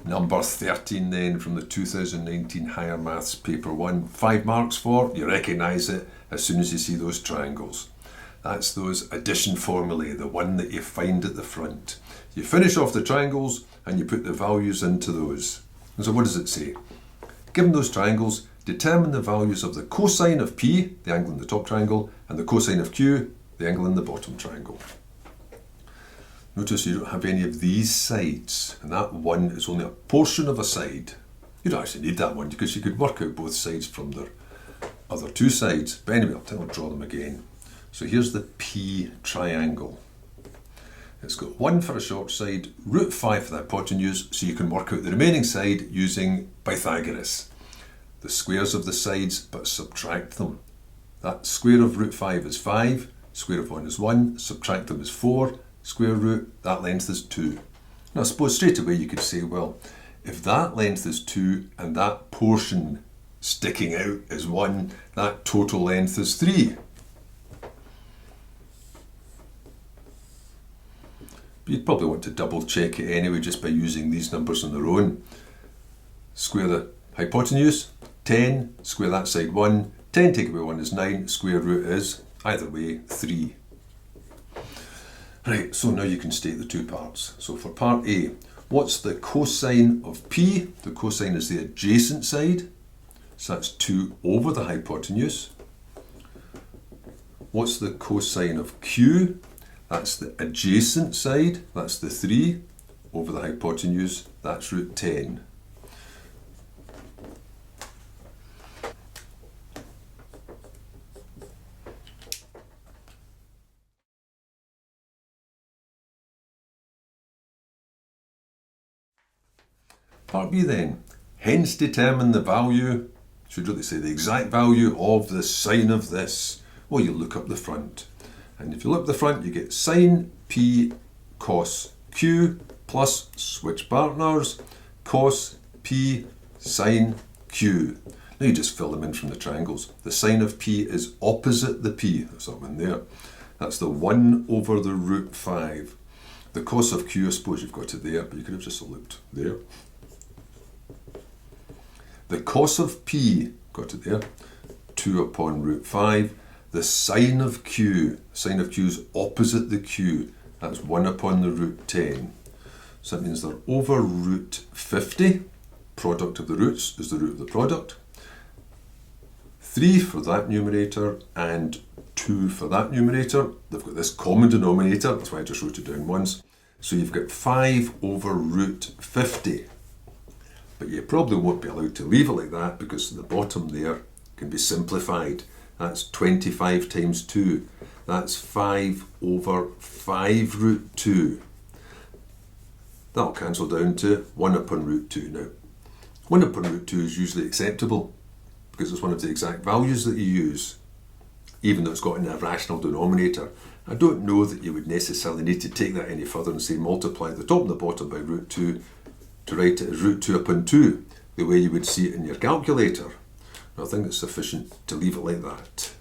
Number 13 then from the 2019 Higher Maths Paper 1. 5 marks for, you recognise it as soon as you see those triangles. That's those addition formulae, the one that you find at the front. You finish off the triangles and you put the values into those. And so what does it say? Given those triangles, determine the values of the cosine of P, the angle in the top triangle, and the cosine of Q, the angle in the bottom triangle. Notice you don't have any of these sides, and that one is only a portion of a side. You don't actually need that one because you could work out both sides from their other two sides. But anyway, I'll draw them again. So here's the P triangle. It's got 1 for a short side, root 5 for the hypotenuse, so you can work out the remaining side using Pythagoras. The squares of the sides, but subtract them. That square of root 5 is 5, square of 1 is 1, subtract them is 4, square root, that length is 2. Now I suppose straight away you could say, well, if that length is 2 and that portion sticking out is 1, that total length is 3. But you'd probably want to double check it anyway just by using these numbers on their own. Square the hypotenuse, 10, square that side 1, 10 take away 1 is 9, square root is, either way, 3. Right, so now you can state the two parts. So for part A, what's the cosine of P? The cosine is the adjacent side, so that's 2 over the hypotenuse. What's the cosine of Q? That's the adjacent side, that's the 3 over the hypotenuse, that's root 10. Part B then, hence determine the value, should really say the exact value of the sine of this. Well, you look up the front. And if you look up the front, you get sine P cos Q plus switch partners, cos P sine Q. Now you just fill them in from the triangles. The sine of P is opposite the P, there's that one there. That's the 1 over the root 5. The cos of Q, I suppose you've got it there, but you could have just looked there. The cos of P, got it there, 2 upon root 5. The sine of Q is opposite the Q, that's 1 upon the root 10. So that means they're over root 50, product of the roots is the root of the product. 3 for that numerator and 2 for that numerator. They've got this common denominator, that's why I just wrote it down once. So you've got 5 over root 50. But you probably won't be allowed to leave it like that because the bottom there can be simplified. That's 25 times 2. That's 5 over 5 root 2. That'll cancel down to 1 upon root 2 now. 1 upon root 2 is usually acceptable because it's one of the exact values that you use, even though it's got an irrational denominator. I don't know that you would necessarily need to take that any further and say multiply the top and the bottom by root 2 to write it as root 2 upon 2, the way you would see it in your calculator. I think it's sufficient to leave it like that.